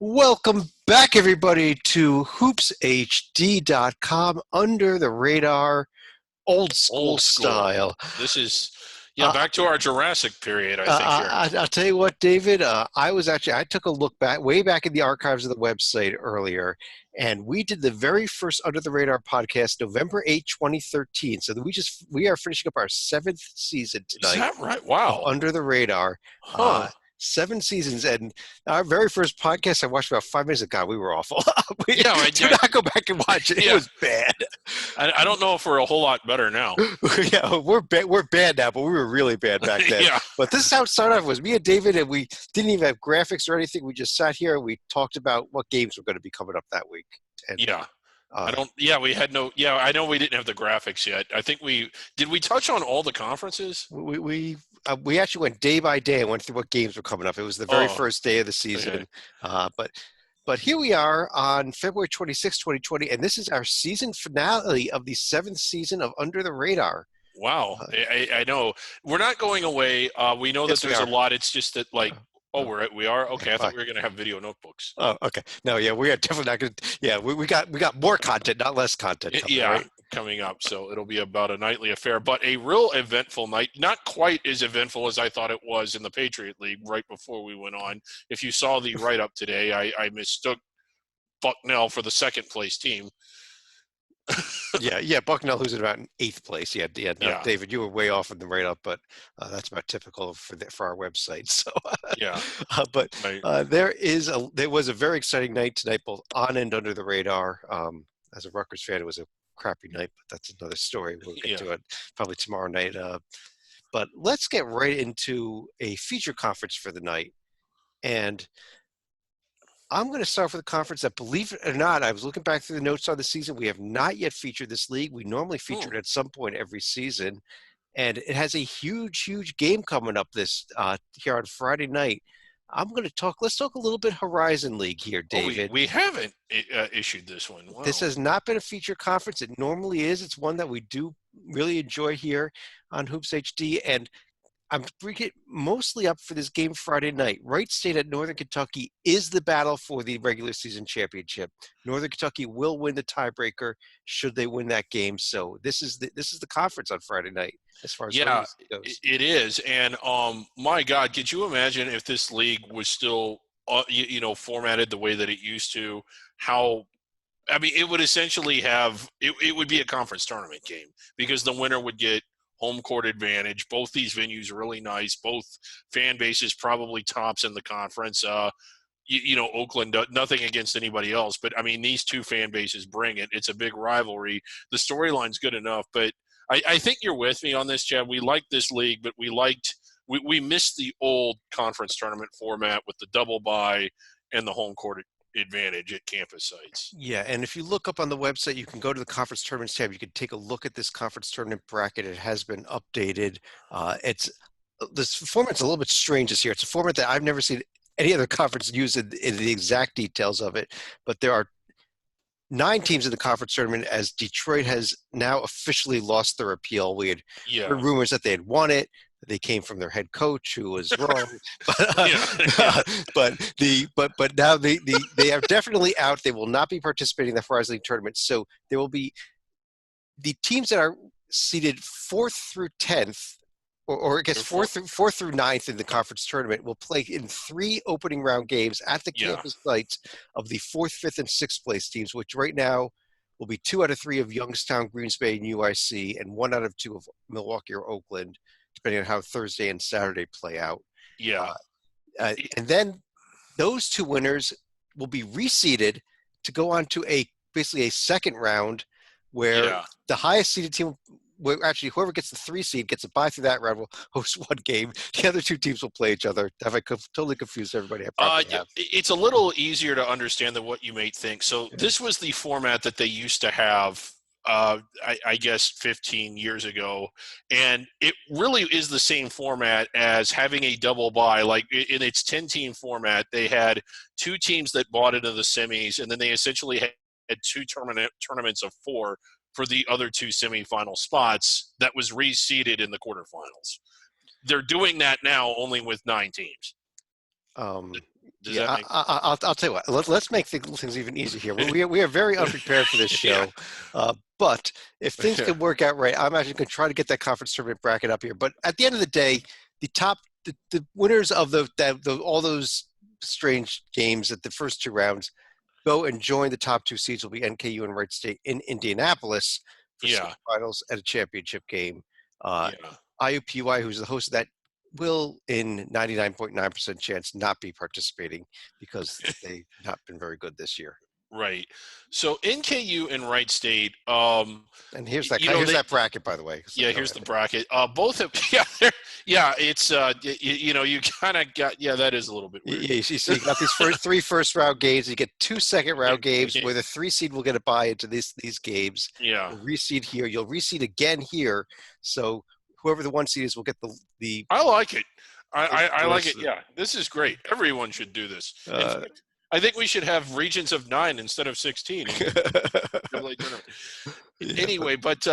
Welcome back, everybody, to hoopshd.com under the radar, old school Old school. style. This is, yeah, Uh, back to our Jurassic period, I think here. I'll tell you what, David. I took a look back, way back in the archives of the website earlier, and we did the very first Under the Radar podcast, November 8th, 2013. So we are finishing up our seventh season Is tonight that right? of Wow. Under the Radar. Huh. 7 seasons, and our very first podcast I watched about 5 minutes ago. God, we were awful. Yeah, Do not go back and watch it. It yeah. was bad. I don't know if we're a whole lot better now. Yeah, we're bad now, but we were really bad back then. Yeah. But this is how it started off. Was me and David, and we didn't even have graphics or anything. We just sat here and we talked about what games were going to be coming up that week. And Yeah. uh, We had no, yeah, I know we didn't have the graphics yet. I think did we touch on all the conferences? we actually went day by day and went through what games were coming up. It was the very Oh, first day of the okay. season. But here we are on February 2020, and this is our season finale of the seventh season of Under the Radar. Wow. Uh, I know. We're not going away. We know that yes, we there's a are. lot. It's just that, like, Uh, oh, uh, we are? yeah, Okay. I thought bye. we were going to have video notebooks. Oh, okay. No, yeah, we are definitely not going to. Yeah, we got more content, not less content coming, Yeah, right? coming up. So it'll be about a nightly affair, but a real eventful night. Not quite as eventful as I thought it was in the Patriot League right before we went on. If you saw the write up today, I mistook Bucknell for the second place team. Yeah. Bucknell, who's in about in eighth place. Yeah. No, Yeah, David, you were way off in the rate up, but that's about typical for our website. So, yeah. but Right. there was a very exciting night tonight, both on and under the radar. As a Rutgers fan, it was a crappy night, but that's another story. We'll get Yeah. to it probably tomorrow night. But let's get right into a feature conference for the night. And I'm going to start with a conference that, believe it or not, I was looking back through the notes on the season. We have not yet featured this league. We normally Hmm. feature it at some point every season, and it has a huge game coming up this here on Friday night. I'm going to talk. Let's talk a little bit Horizon League here, Oh, David. we haven't issued this one. This Wow. has not been a feature conference. It normally is. It's one that we do really enjoy here on Hoops HD, and I'm bringing it mostly up for this game Friday night. Wright State at Northern Kentucky is the battle for the regular season championship. Northern Kentucky will win the tiebreaker should they win that game. So this is the conference on Friday night as far as Yeah, regular season goes. it is. And my God, could you imagine if this league was still formatted the way that it used to? How I mean, it would essentially it would be a conference tournament game because the winner would get home court advantage. Both these venues are really nice. Both fan bases probably tops in the conference. Oakland, nothing against anybody else, but I mean, these two fan bases bring it. It's a big rivalry. The storyline's good enough, but I think you're with me on this, Chad. We liked this league, but we missed the old conference tournament format with the double bye and the home court advantage at campus sites. Yeah, and if you look up on the website, you can go to the conference tournaments tab. You can take a look at this conference tournament bracket. It has been updated. It's this format's a little bit strange this year. It's a format that I've never seen any other conference use in the exact details of it. But there are 9 teams in the conference tournament, as Detroit has now officially lost their appeal. We had Yeah, heard rumors that they had won it. They came from their head coach, who was wrong. But yeah, but now they are definitely out. They will not be participating in the Horizon League tournament. So there will be the teams that are seeded fourth through 10th, or I guess Therefore, fourth through ninth in the conference tournament, will play in 3 opening round games at the yeah, campus sites of the fourth, fifth, and sixth place teams, which right now will be 2 out of 3 of Youngstown, Greens Bay, and UIC, and 1 out of 2 of Milwaukee or Oakland, depending on how Thursday and Saturday play out. yeah, Uh, and then those 2 winners will be reseeded to go on to basically a second round where yeah. the highest seeded team, where actually whoever gets the 3 seed gets a bye through that round, will host one game. The other 2 teams will play each other. Have I totally confused everybody? I probably have. It's a little easier to understand than what you may think. So this was the format that they used to have, I guess, 15 years ago, and it really is the same format as having a double bye. Like in its 10-team format, they had 2 teams that bought into the semis, and then they essentially had 2 tournaments of 4 for the other 2 semifinal spots that was reseeded in the quarterfinals. They're doing that now only with 9 teams. Um, Does Yeah, that make I'll tell you what. Let's make things even easier here. We are very unprepared for this yeah. show, but if things can work out right, I'm actually going to try to get that conference tournament bracket up here. But at the end of the day, the winners of all those strange games at the first two rounds go and join the top two seeds. Will be NKU and Wright State in Indianapolis for Yeah. semifinals at a championship game. Uh, Yeah. IUPUI, who's the host of that, will in 99.9% chance not be participating because they've not been very good this year. Right. So NKU and Wright State, And here's they, that bracket, by the way. So yeah, go here's ahead. the bracket. Both have, yeah, it's, you kind of got, yeah, that is a little bit weird. Yeah, so you got these three first round games. You get two second round games where the 3 seed will get a bye into these games. Yeah. You'll reseed here. You'll reseed again here. So whoever the 1 seed is will get the. I like it. I like it. Yeah, this is great. Everyone should do this. In fact, I think we should have regions of 9 instead of 16. Anyway, but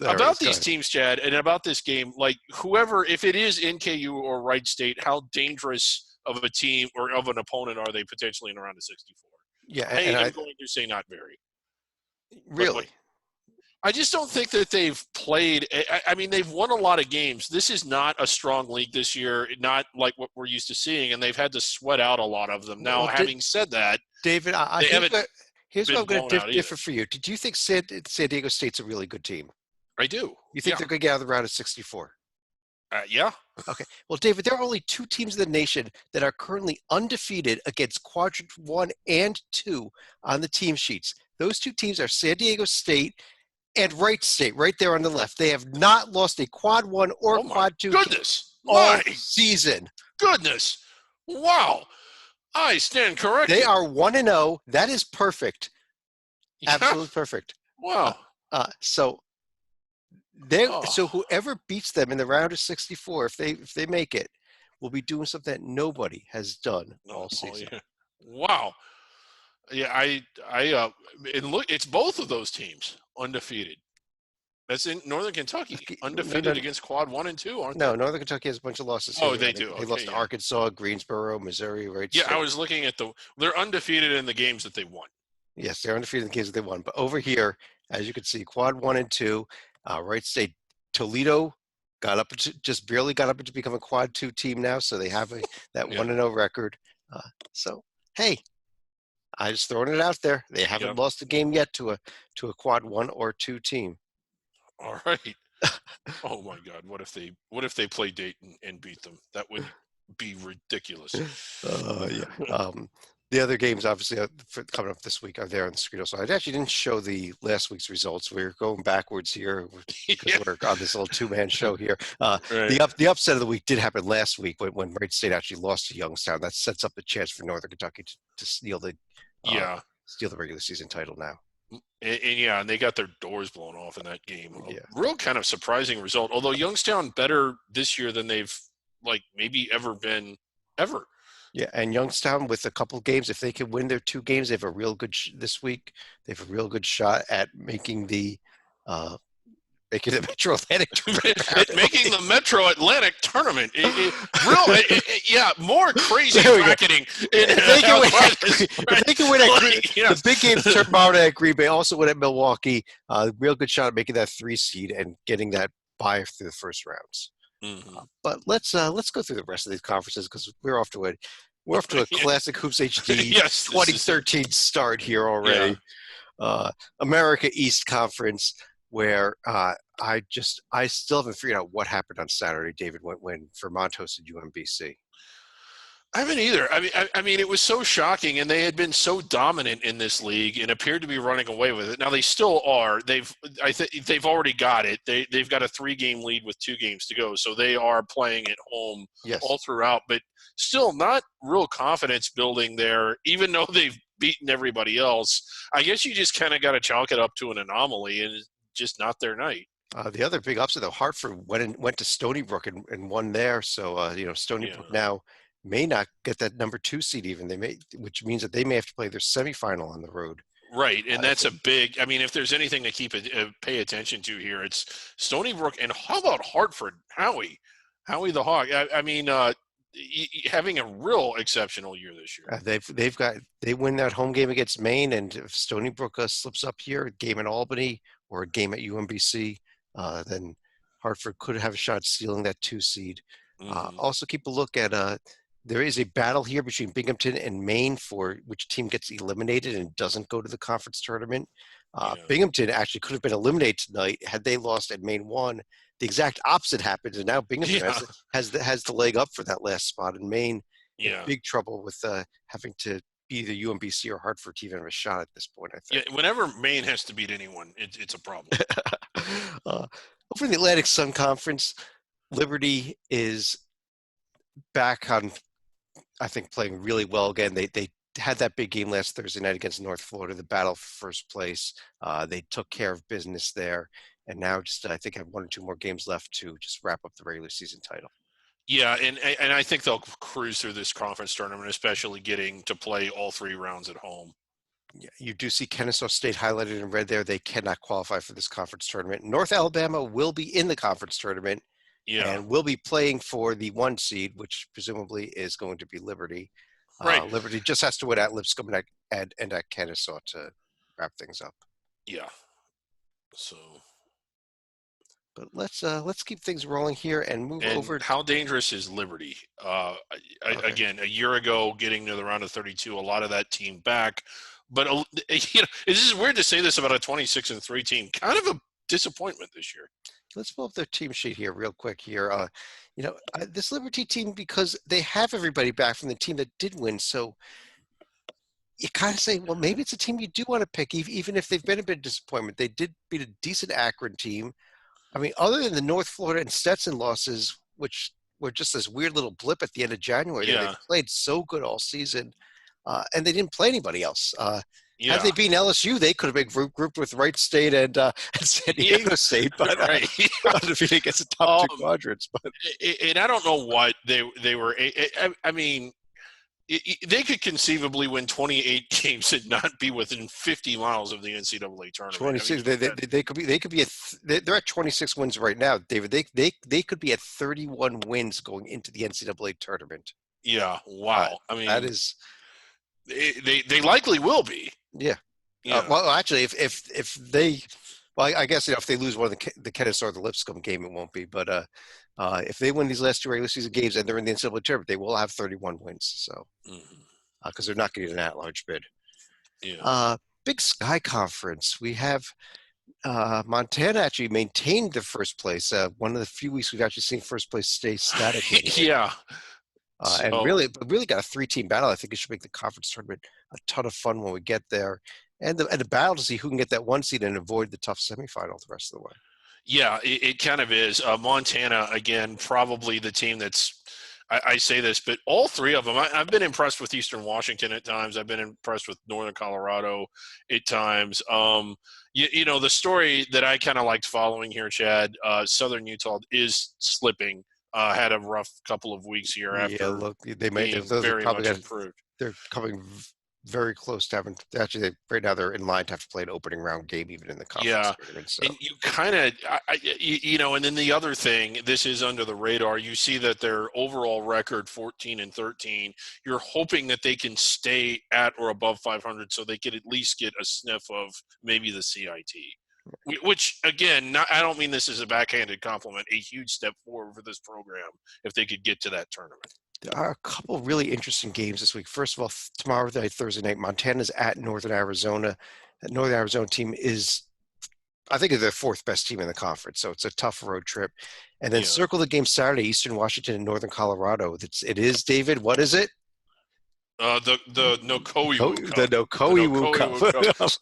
about these teams, Chad, and about this game, like whoever, if it is NKU or Wright State, how dangerous of a team or of an opponent are they potentially in a round of 64? Yeah, I'm going to say not very. Really? I just don't think that they've played. I mean, they've won a lot of games. This is not a strong league this year, not like what we're used to seeing, and they've had to sweat out a lot of them. Now, having said that, David, here's what I'm going to differ for you. Did you think San Diego State's a really good team? I do. You think they're going to get out of the round of 64? Yeah. Okay. Well, David, there are only 2 teams in the nation that are currently undefeated against quadrant 1 and 2 on the team sheets. Those 2 teams are San Diego State and Wright State, right there on the left. They have not lost a quad 1 or quad 2 all season. Goodness. Wow. I stand corrected. They are 1-0. That is perfect. Yeah. Absolutely perfect. Wow. So whoever beats them in the round of 64, if they make it, will be doing something that nobody has done all season. Yeah. Wow. Yeah, and look, it's both of those teams undefeated. That's in Northern Kentucky, undefeated against quad 1 and 2, aren't they? No, Northern Kentucky has a bunch of losses. Oh, they do. They lost to Arkansas, Greensboro, Missouri, right? Yeah, I was looking at they're undefeated in the games that they won. Yes, they're undefeated in the games that they won. But over here, as you can see, quad 1 and 2, Wright State, Toledo just barely got up to become a quad 2 team now, so they have that 1-0 record. So hey, I just throwing it out there. They haven't lost a game yet to a quad 1 or 2 team. All right. Oh my God! What if they play Dayton and beat them? That would be ridiculous. Yeah. The other games, obviously, coming up this week are there on the screen. So I actually didn't show the last week's results. We're going backwards here because we're on this little 2-man show here. Right. The upset of the week did happen last week when Wright State actually lost to Youngstown. That sets up a chance for Northern Kentucky to steal the regular season title now. And they got their doors blown off in that game. Real kind of surprising result. Although Youngstown better this year than they've maybe ever been ever. Yeah, and Youngstown with a couple games, if they can win their 2 games, they have a real good this week. They have a real good shot at making the Metro Atlantic tournament. Making the Metro Atlantic tournament. More crazy bracketing. If they can win the big games tomorrow at Green Bay, also win at Milwaukee, real good shot at making that 3 seed and getting that bye through the first rounds. Mm-hmm. But let's go through the rest of these conferences because we're off to a classic Hoops HD 2013 start here already. Yeah. America East Conference, where I still haven't figured out what happened on Saturday, David, when Vermont hosted UMBC. I haven't either. I mean, it was so shocking, and they had been so dominant in this league and appeared to be running away with it. Now they still are. They've already got it. They've got a 3-game lead with 2 games to go, so they are playing at home all throughout. But still, not real confidence building there, even though they've beaten everybody else. I guess you just kind of got to chalk it up to an anomaly, and it's just not their night. The other big upset, though, Hartford went to Stony Brook and won there. So Stony Brook now may not get that number 2 seed even. Which means that they may have to play their semifinal on the road. Right, and that's a big. I mean, if there's anything to pay attention to here, it's Stony Brook, and how about Hartford? Howie the Hawk. I mean, having a real exceptional year this year. They win that home game against Maine, and if Stony Brook slips up here, a game in Albany or a game at UMBC, then Hartford could have a shot at stealing that 2 seed. Hmm. Also, keep a look at there is a battle here between Binghamton and Maine for which team gets eliminated and doesn't go to the conference tournament. Yeah. Binghamton actually could have been eliminated tonight had they lost and Maine won. The exact opposite happened, and now Binghamton Yeah. has the leg up for that last spot, and Maine in Yeah. big trouble with having to be either UMBC or Hartford to even have a shot at this point, I Yeah. think. Whenever Maine has to beat anyone, it's a problem. Over in the Atlantic Sun Conference, Liberty is back on, I think, playing really well again. They had that big game last Thursday night against North Florida, the battle for first place. They took care of business there, and now just I think have 1 or 2 more games left to just wrap up the regular season title. Yeah, and I think they'll cruise through this conference tournament, especially getting to play all 3 rounds at home. Yeah, you do see Kennesaw State highlighted in red there. They cannot qualify for this conference tournament. North Alabama will be in the conference tournament Yeah. and will be playing for the 1 seed, which presumably is going to be Liberty. Right. Liberty just has to win at Lipscomb and at Kennesaw to wrap things up. Yeah. So. But let's keep things rolling here and move And over. how dangerous is Liberty? Okay. Again, a year ago, getting to the round of 32, a lot of that team back. But you know, this is weird to say this about a 26-3 team. Kind of a disappointment this year. Let's pull up their team sheet here real quick here. This Liberty team, because they have everybody back from the team that did win, so you kind of say, well, maybe it's a team you do want to pick, even if they've been a bit of disappointment. They did beat a decent Akron team. I mean, other than the North Florida and Stetson losses, which were just this weird little blip at the end of January, they Yeah. played so good all season, and they didn't play anybody else. Had Yeah. they beaten LSU, they could have been grouped with Wright State and San Diego State, but Right. undefeated against the top 2 quadrants. But And I don't know what they were. I mean, they could conceivably win 28 games and not be within 50 miles of the NCAA tournament. 26, I mean, they could be they're at 26 wins right now, David. They could be at 31 wins going into the NCAA tournament. yeah. Wow. I mean, That is, they likely will be. yeah. Yeah. Well, actually, if they, well, I guess if they lose one of the Kennesaw or the Lipscomb game, it won't be. But if they win these last 2 regular season games and they're in the NCAA tournament, they will have 31 wins. So because they're not getting an at-large bid. Yeah. Big Sky Conference. We have Montana actually maintained the first place. One of the few weeks we've actually seen first place stay static. Yeah. And really got a 3-team battle. I think it should make the conference tournament a ton of fun when we get there. And the battle to see who can get that 1 seed and avoid the tough semifinal the rest of the way. Yeah, it kind of is. Montana, again, probably the team that's, I say this, but all 3 of them, I've been impressed with Eastern Washington at times. I've been impressed with Northern Colorado at times. The story that I kind of liked following here, Chad, Southern Utah is slipping. Had a rough couple of weeks here after. Yeah, look, they may being those very probably much got, improved. they're coming very close to having. Actually, right now they're in line to have to play an opening round game even in the conference tournament. So. And you kind of, and then the other thing, this is under the radar. You see that their overall record 14-13. You're hoping that they can stay at or above 500, so they could at least get a sniff of maybe the CIT. Which, again, I don't mean this as a backhanded compliment, a huge step forward for this program if they could get to that tournament. There are a couple really interesting games this week. First of all, tomorrow night, Thursday night, Montana's at Northern Arizona. That Northern Arizona team is, I think, is their 4th best team in the conference, so it's a tough road trip. And then circle the game Saturday, Eastern Washington and Northern Colorado. It is, David, what is it? The Nokoiwu Cup. The Nokoiwu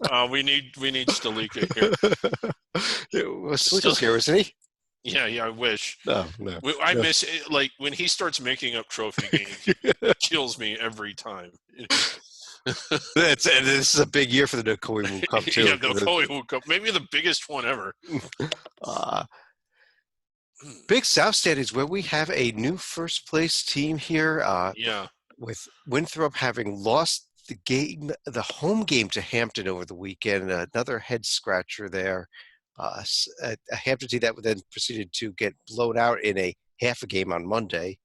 Cup. We need Stalika here. Stalika's here, isn't he? Yeah, I wish. No. I miss it, like when he starts making up trophy games. It kills me every time. This is a big year for the Nokoiwu Cup too. Yeah, Nokoiwu Cup, maybe the biggest one ever. Big South Standings, where we have a new first place team here. With Winthrop having lost the home game to Hampton over the weekend, another head scratcher there. A Hampton team that then proceeded to get blown out in a half a game on Monday.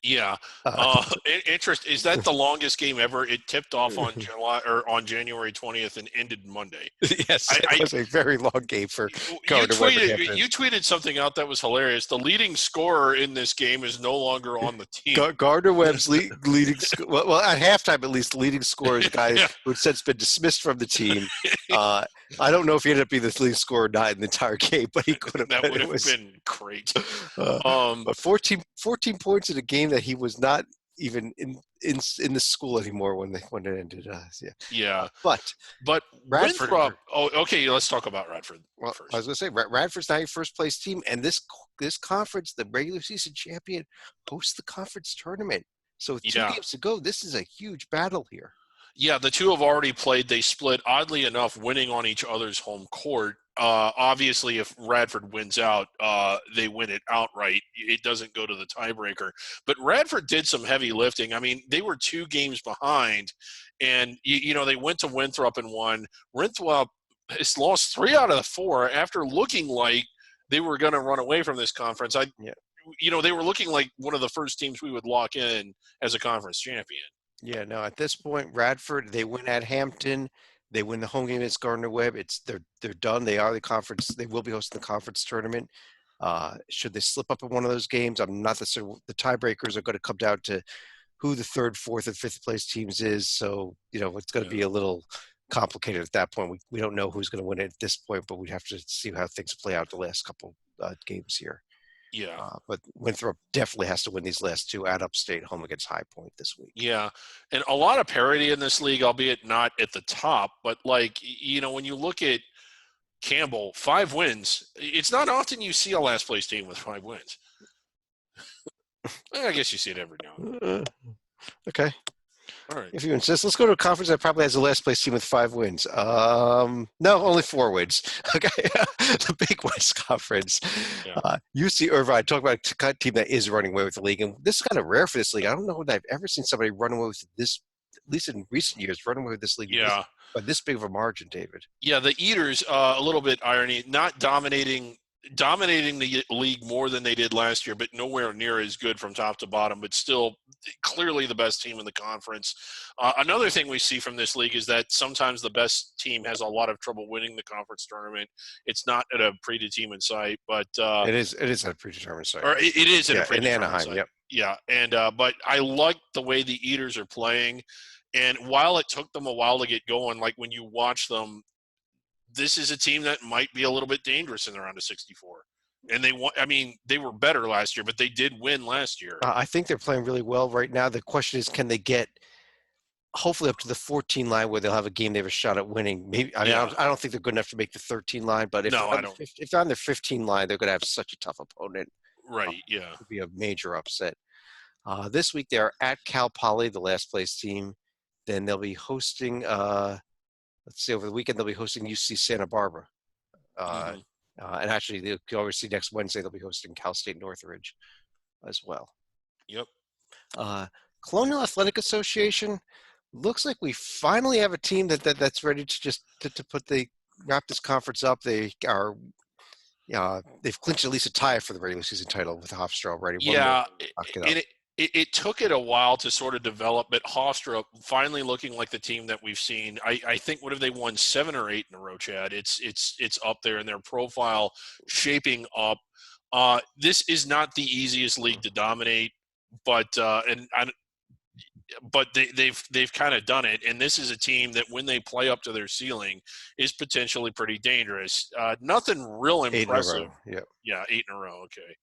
Yeah. Uh, Interest is that the longest game ever? It tipped off on July or on January 20th and ended Monday. yes, it I was a very long game for you Gardner-Webb and tweeted Hampton. you tweeted something out that was hilarious. The leading scorer in this game is no longer on the team. Gardner-Webb's leading, well, at halftime at least, the leading scorer is a guy Yeah. who had since been dismissed from the team. Uh, I don't know if he ended up being the leading scorer or not in the entire game, but he could have. That But would it have was, been great. uh, Um, but 14 points in a game that he was not even in the school anymore when it ended. Yeah, yeah, but but Radford. Winthrop. Oh, okay. Let's talk about Radford Well, I first. was going to say Radford's now your first place team, and this conference, the regular season champion, hosts the conference tournament. So with two Yeah, games to go, this is a huge battle here. yeah. The two have already played. They split, oddly enough, winning on each other's home court. Obviously, if Radford wins out, they win it outright. It doesn't go to the tiebreaker. But Radford did some heavy lifting. I mean, they were 2 games behind, and they went to Winthrop and won. Winthrop has lost 3 out of the 4 after looking like they were going to run away from this conference. Yeah, They were looking like one of the first teams we would lock in as a conference champion. yeah. No, at this point, Radford they win at Hampton. They win the home game against Gardner-Webb. They're done. They are the conference. They will be hosting the conference tournament. Should they slip up in one of those games, I'm not the tiebreakers are going to come down to who the third, fourth, and fifth place teams is. So it's going to be a little complicated at that point. We don't know who's going to win it at this point, but we have to see how things play out the last couple games here. Yeah. But Winthrop definitely has to win these last two at Upstate, home against High Point this week. Yeah. And a lot of parity in this league, albeit not at the top. But, when you look at Campbell, 5 wins, it's not often you see a last place team with 5 wins. I guess you see it every now and then. Okay. All right. If you insist, let's go to a conference that probably has the last place team with 5 wins. No, only 4 wins. Okay, the Big West Conference. Yeah. UC Irvine. Talk about a team that is running away with the league, and this is kind of rare for this league. I don't know that I've ever seen somebody run away with this, at least in recent years, run away with this league. Yeah. By this big of a margin, David. Yeah, the Eaters, a little bit irony, not dominating the league more than they did last year, but nowhere near as good from top to bottom, but still clearly the best team in the conference. Another thing we see from this league is that sometimes the best team has a lot of trouble winning the conference tournament. It's not at a predetermined site, but it is at a predetermined site. Or it is at a in predetermined Anaheim. site. Yep. Yeah, and but I like the way the Eaters are playing. And while it took them a while to get going, like when you watch them, this is a team that might be a little bit dangerous in the round of 64. And they were better last year, but they did win last year. I think they're playing really well right now. The question is, can they get hopefully up to the 14 line where they'll have a game they have a shot at winning? Maybe. I don't think they're good enough to make the 13 line, but if they're on their 15 line, they're going to have such a tough opponent. Right. Yeah. It would be a major upset. This week they're at Cal Poly, the last place team. Then they'll be hosting. Let's see, over the weekend they'll be hosting UC Santa Barbara. And actually, they'll obviously next Wednesday they'll be hosting Cal State Northridge as well. Yep. Colonial Athletic Association looks like we finally have a team that's ready to just to wrap this conference up. They are. They've clinched at least a tie for the regular season title with Hofstra already. Yeah, it took it a while to sort of develop, but Hofstra finally looking like the team that we've seen. I think what have they won 7 or 8 in a row, Chad? It's up there in their profile shaping up. This is not the easiest league to dominate, but they've kind of done it, and this is a team that when they play up to their ceiling is potentially pretty dangerous. Nothing real impressive. 8 in a row. Yeah, 8 in a row. Okay.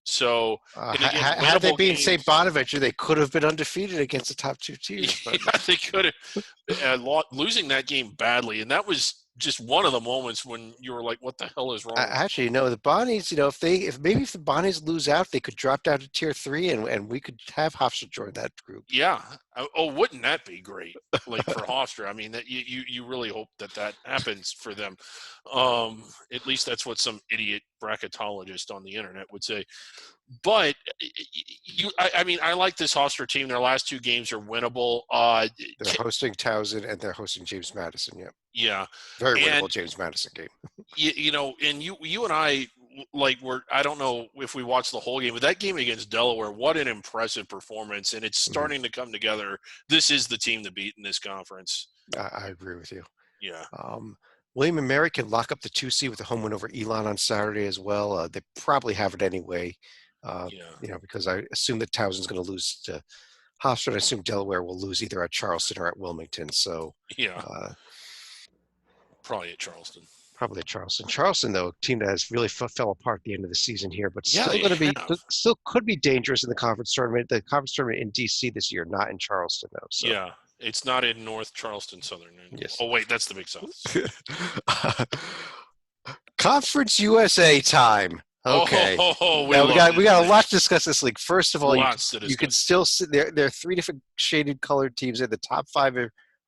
So had they been St. Bonaventure, they could have been undefeated against the top 2 teams. But. Yeah, they could have. Losing that game badly, and that was just one of the moments when you were like, "What the hell is wrong?" Actually, no. The Bonnies, if the Bonnies lose out, they could drop down to Tier 3, and we could have Hofstra join that group. Yeah. Oh, wouldn't that be great? Like for Hofstra, I mean, that you really hope that happens for them. At least that's what some idiot bracketologist on the internet would say. But I like this Hofstra team. Their last 2 games are winnable. They're hosting Towson and they're hosting James Madison. Yep. Yeah. Very winnable James Madison game. And you and I like I don't know if we watched the whole game, but that game against Delaware, what an impressive performance, and it's Mhm. starting to come together. This is the team to beat in this conference. I agree with you. Yeah, Um, William and Mary can lock up the 2 seed with a home win over Elon on Saturday as well. They probably have it anyway, yeah, because I assume that Towson's going to lose to Hofstra. I assume Delaware will lose either at Charleston or at Wilmington. So yeah. uh, Probably at Charleston. probably at Charleston. Charleston, though, a team that has really fell apart at the end of the season here, but Yeah, still they going to be, have. still could be dangerous in the conference tournament. The conference tournament in DC this year, not in Charleston, though. So Yeah, it's not in North Charleston, Southern. yes. Oh wait, that's the Big South. Conference USA time. Okay. We Now we love got we this got a league. lot to discuss this league. First of all, Lots to you can discuss. still see there are three different shaded colored teams there. The top five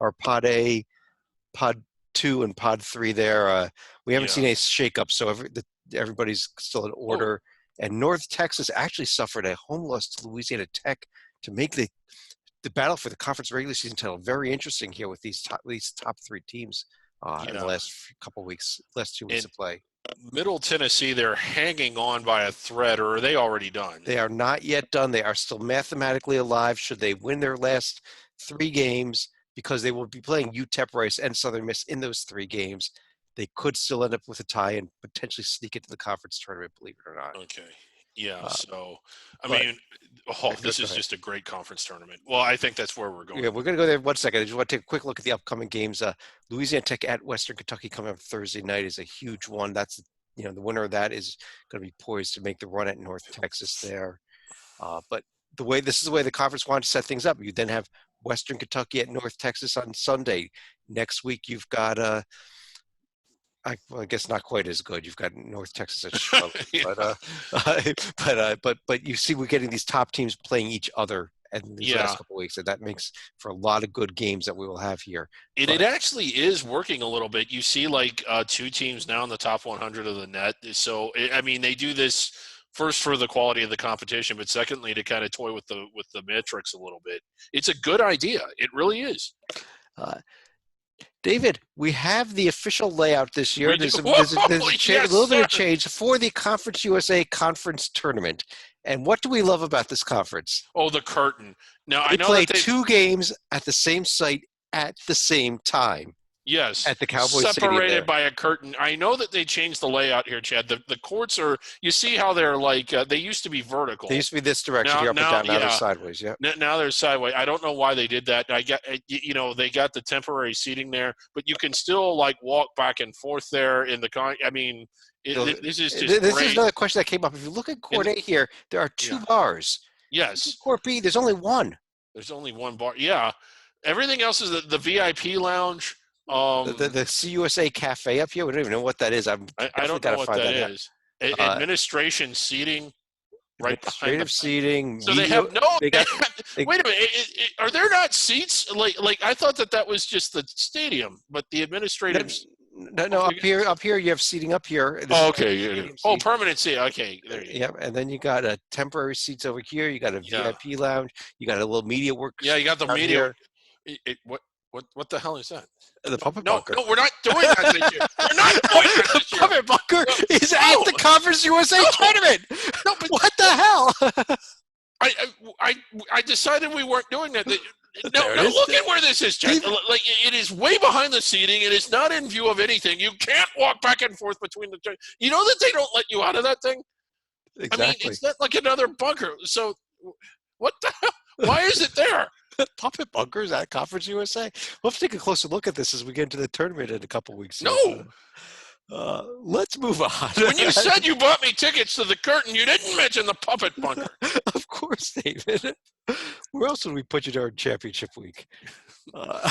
are Pod A, Pod Two, and Pod Three. There, we haven't Yeah. seen any shakeup, so everybody's still in Oh, order. And North Texas actually suffered a home loss to Louisiana Tech to make the battle for the conference regular season title very interesting here with these top three teams in the yeah. last couple weeks, last 2 weeks In of play. Middle Tennessee, they're hanging on by a thread, or are they already done? They are not yet done. They are still mathematically alive. Should they win their last 3 games, because they will be playing UTEP, Rice, and Southern Miss in those 3 games, they could still end up with a tie and potentially sneak into the conference tournament, believe it or not. Okay. Yeah. Uh, So, I but mean, oh, go, this go is ahead. just a great conference tournament. Well, I think that's where we're going. Yeah, we're going to go there in 1 second. I just want to take a quick look at the upcoming games. Louisiana Tech at Western Kentucky coming up Thursday night is a huge one. That's the winner of that is going to be poised to make the run at North Texas there. But this is the way the conference wanted to set things up. You then have Western Kentucky at North Texas on Sunday. Next week you've got I guess not quite as good. You've got North Texas at Charlotte, Yeah. but you see we're getting these top teams playing each other in these last Yeah. couple of weeks, and that makes for a lot of good games that we will have here. It But actually is working a little bit. You see, like two teams now in the top 100 of the net. So I mean, they do this first for the quality of the competition, but secondly to kind of toy with the metrics a little bit. It's a good idea. It really is. uh, David, we have the official layout this year. We do. There's Whoa, a yes, little bit sir. of change for the Conference USA Conference Tournament. And what do we love about this conference? Oh, the curtain. Now I They know play that they've 2 games at the same site at the same time yes at the Cowboys Stadium separated there. by a curtain. I know that they changed the layout here, Chad. The courts are. You see how they're like they used to be vertical. They used to be this direction, Now here up and now down. Now they're yeah. sideways. Yeah. Now they're sideways. I don't know why they did that. They got the temporary seating there, but you can still like walk back and forth there in the con. I mean, So this is just this is great. another question that came up. If you look at Court A here, there are 2 Yeah. bars. Yes. Court B, there's only one. There's only one bar. Yeah. Everything else is the VIP lounge. The CUSA Cafe up here. We don't even know what that is. I'm I definitely don't got know to what find that that out. is. Uh, Administration seating right behind Administrative seating, So they media. have no. They got. Wait a minute. Are there not seats? Like I thought that was just the stadium, but the administrative. No. Up here, you have seating up here. This Oh, is okay. stadium Oh, seats. permanent seat. Okay, there you go. Yep, and then you got temporary seats over here. You got a Yeah. VIP lounge. You got a little media work. Yeah, you got the down media. here. What the hell is that? The puppet No, bunker. no, we're not doing that this year. We're not doing that The this year. puppet bunker is at the Conference USA tournament. No, but What the hell? I decided we weren't doing that. No, There it no, is. look at where this is, Chad. Like it is way behind the seating. It is not in view of anything. You can't walk back and forth between the two. You know that they don't let you out of that thing. Exactly. I mean, it's not like another bunker. So, what the hell? Why is it there? Puppet bunkers at Conference USA. We'll have to take a closer look at this as we get into the tournament in a couple weeks. No. Let's move on. When you said you bought me tickets to the curtain, you didn't mention the puppet bunker. Of course, David. Where else would we put you during championship week? Uh,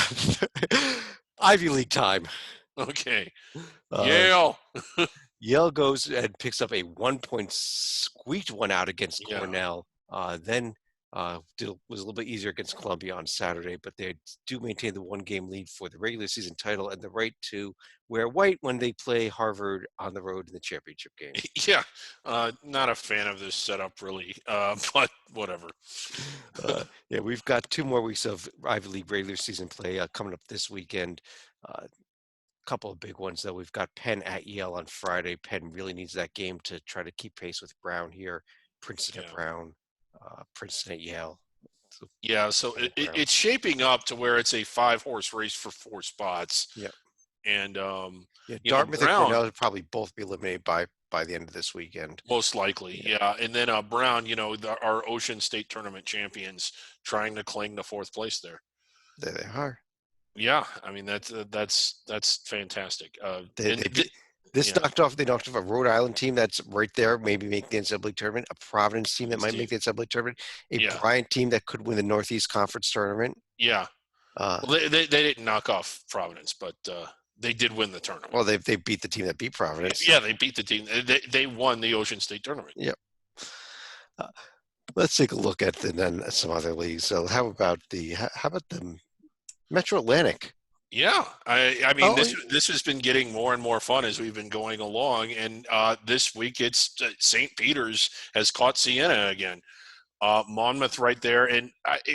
Ivy League time. Okay. Uh, Yale. Yale goes and picks up a 1-point squeaked one out against Yeah. Cornell. Then was a little bit easier against Columbia on Saturday, but they do maintain the 1-game lead for the regular season title and the right to wear white when they play Harvard on the road in the championship game. Yeah. Not a fan of this setup, really. But whatever. Yeah, we've got 2 more weeks of Ivy League regular season play coming up this weekend. couple of big ones, though. We've got Penn at Yale on Friday. Penn really needs that game to try to keep pace with Brown here. Princeton at Yeah. Brown, Princeton at Yale. So Yeah, so Penn at Brown. it's shaping up to where it's a 5-horse race for 4 spots, Yeah. and Yeah. you know, Dartmouth and Brown Cornell would probably both be eliminated by the end of this weekend. most likely, Yeah. yeah, and then Brown, our Ocean State tournament champions, trying to cling to 4th place there. There they are. Yeah, I mean that's fantastic. They Yeah, They knocked off a Rhode Island team that's right there, maybe make the NCAA tournament, a Providence team that might make Steve. the NCAA tournament, a Yeah, Bryant team that could win the Northeast Conference tournament. yeah. Uh, Well, they didn't knock off Providence, but they did win the tournament. well, they beat the team that beat Providence. Yeah, they beat the team. They won the Ocean State tournament. Yep. Uh, let's take a look at then some other leagues. So how about the Metro Atlantic? Yeah, I mean Oh, this has been getting more and more fun as we've been going along, and this week it's St. Peter's has caught Siena again. Monmouth right there, and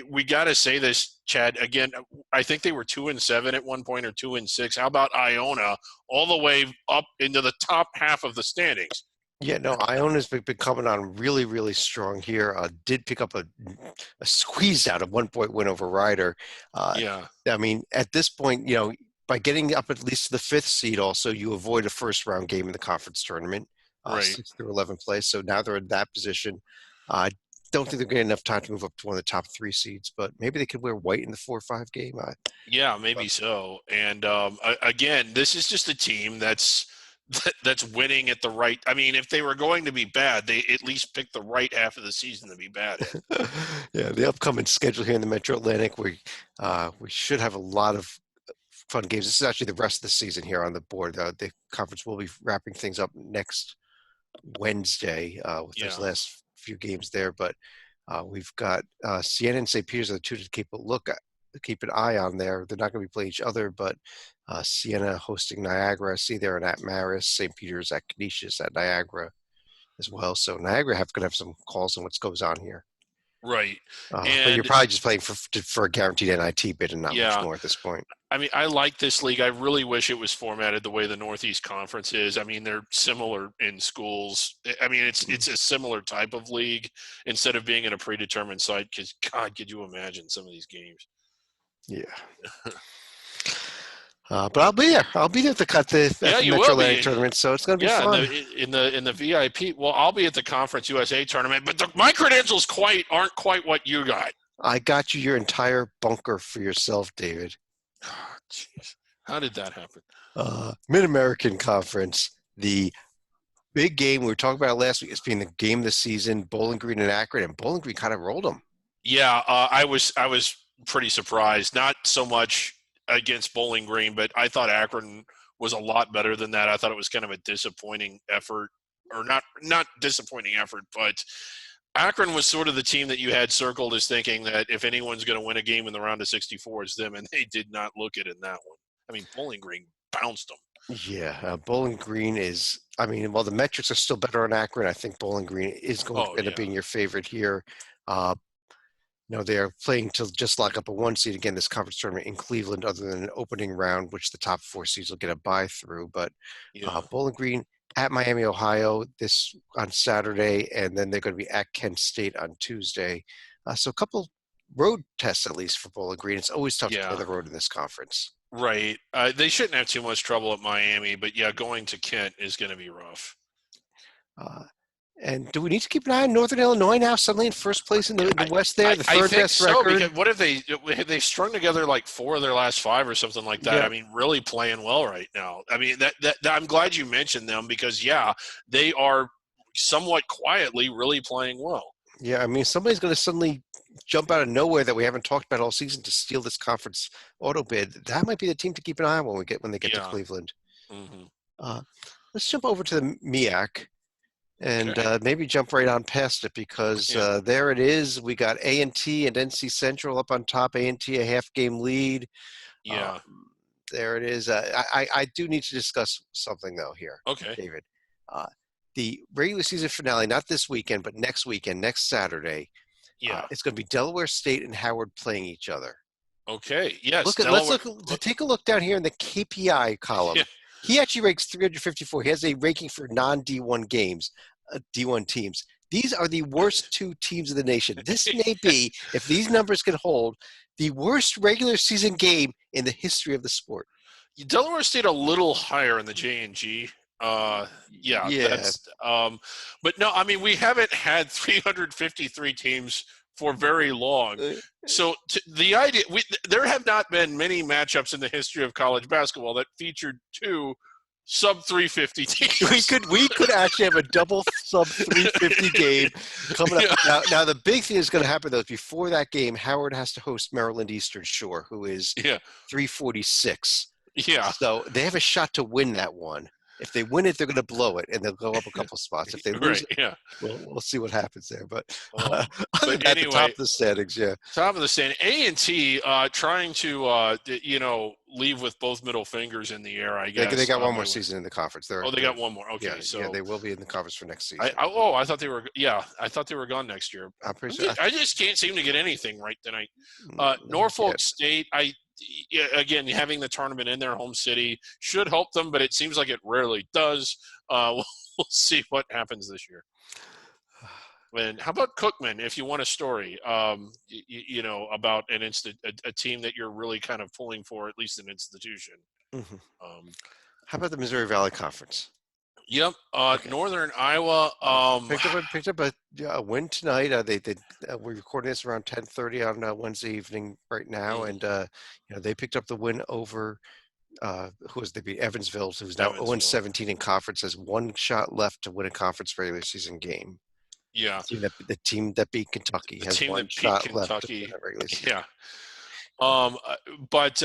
we got to say this, Chad. Again, I think they were 2-7 at one point, or 2-6. How about Iona, all the way up into the top half of the standings? yeah, no, Iona's been coming on really, really strong here. Did pick up a squeezed out a 1 point win over Ryder. Yeah, I mean, at this point, by getting up at least to the 5th seed, also you avoid a first round game in the conference tournament, right. 6th through 11th place. So now they're in that position. I don't think they're getting enough time to move up to one of the top 3 seeds, but maybe they could wear white in the 4-5 game. Yeah, maybe so. And again, this is just a team that's winning at the right. I mean, if they were going to be bad, they at least picked the right half of the season to be bad at. Yeah, the upcoming schedule here in the Metro Atlantic, we should have a lot of fun games. This is actually the rest of the season here on the board. The conference will be wrapping things up next Wednesday with those Yeah, last few games there. But we've got Siena and St. Peter's are the two to keep an eye on there. They're not going to be playing each other, but Siena hosting Niagara. See there at Maris. St. Peter's at Canisius at Niagara as well. So Niagara going to have some calls on what goes on here. right. But you're And probably just playing for a guaranteed NIT bid and not much yeah, more at this point. I mean, I like this league. I really wish it was formatted the way the Northeast Conference is. I mean, they're similar in schools. I mean, it's a similar type of league instead of being in a predetermined site. Because God, could you imagine some of these games? Yeah. But I'll be there. I'll be there at the Yeah, you Metro will be. Atlantic tournament, so it's going to be Yeah, fun. in the VIP. Well, I'll be at the Conference USA tournament, but my credentials aren't quite what you got. I got you your entire bunker for yourself, David. Oh, jeez, how did that happen? Mid-American Conference, the big game we were talking about last week is being the game of the season. Bowling Green and Akron, and Bowling Green kind of rolled them. Yeah, I was pretty surprised. Not so much against Bowling Green, but I thought Akron was a lot better than that. I thought it was kind of a disappointing effort, or not disappointing effort, but Akron was sort of the team that you had circled as thinking that if anyone's going to win a game in the round of 64, it's them, and they did not look it in that one. I mean, Bowling Green bounced them. Yeah, Bowling Green is. I mean, while the metrics are still better on Akron, I think Bowling Green is going to end up being your favorite here. They are playing to just lock up a 1 seed again this conference tournament in Cleveland, other than an opening round, which the top 4 seeds will get a bye through. But Bowling Green at Miami, Ohio, this on Saturday, and then they're going to be at Kent State on Tuesday. So a couple road tests at least for Bowling Green. It's always tough to play the road in this conference. Right. They shouldn't have too much trouble at Miami, but yeah, going to Kent is going to be rough. And do we need to keep an eye on Northern Illinois now? Suddenly in first place in the West there, the third best record. Because what have they strung together like 4 of their last 5 or something like that? Yeah. I mean, really playing well right now. I mean, that I'm glad you mentioned them because they are somewhat quietly really playing well. Yeah, I mean, somebody's going to suddenly jump out of nowhere that we haven't talked about all season to steal this conference auto bid. That might be the team to keep an eye on when they get to Cleveland. Mm-hmm. Let's jump over to the MEAC. And maybe jump right on past it because there it is. We got A&T and NC Central up on top. A&T a half-game lead. Yeah. There it is. I do need to discuss something, though, here, David. The regular season finale, not this weekend, but next weekend, next Saturday, it's going to be Delaware State and Howard playing each other. Okay. Yes, Let's Delaware. take a look down here in the KPI column. Yeah. He actually ranks 354. He has a ranking for non-D1 games, D1 teams. These are the worst two teams in the nation. This may be, if these numbers can hold, the worst regular season game in the history of the sport. Delaware State a little higher in the J&G. Yeah, Yeah. but no, I mean, we haven't had 353 teams for very long. Uh, So the idea, there have not been many matchups in the history of college basketball that featured two sub 350 teams. we could actually have a double sub 350 game coming up. Yeah. Now the big thing is going to happen though is before that game, Howard has to host Maryland Eastern Shore, who is Yeah. 346. Yeah. So they have a shot to win that one. If they win it, they're going to blow it, and they'll go up a couple spots. If they lose Right. it, Yeah. we'll see what happens there. But Um, other than that, the top anyway, of the standings, yeah. top of the stand, A&T trying to leave with both middle fingers in the air. I guess They got one more season in the conference. They got one more. Okay, yeah, so yeah, they will be in the conference for next season. I thought they were. Yeah, I thought they were gone next year. I'm pretty sure. I just can't seem to get anything right tonight. Yeah. Norfolk State. Again, having the tournament in their home city should help them, but it seems like it rarely does. We'll see what happens this year. And how about Cookman? If you want a story, about a team that you're really kind of pulling for, at least an institution. Mhm. Um, How about the Missouri Valley Conference? Yep. Okay. Northern Iowa. Picked up a win tonight. We're recording this around 10:30 on Wednesday evening right now, and they picked up the win over who was they beat Evansville, who's now 0-17 in conference, has one shot left to win a conference regular season game. Yeah. The team that beat Kentucky has one shot left to win a regular season. Yeah. But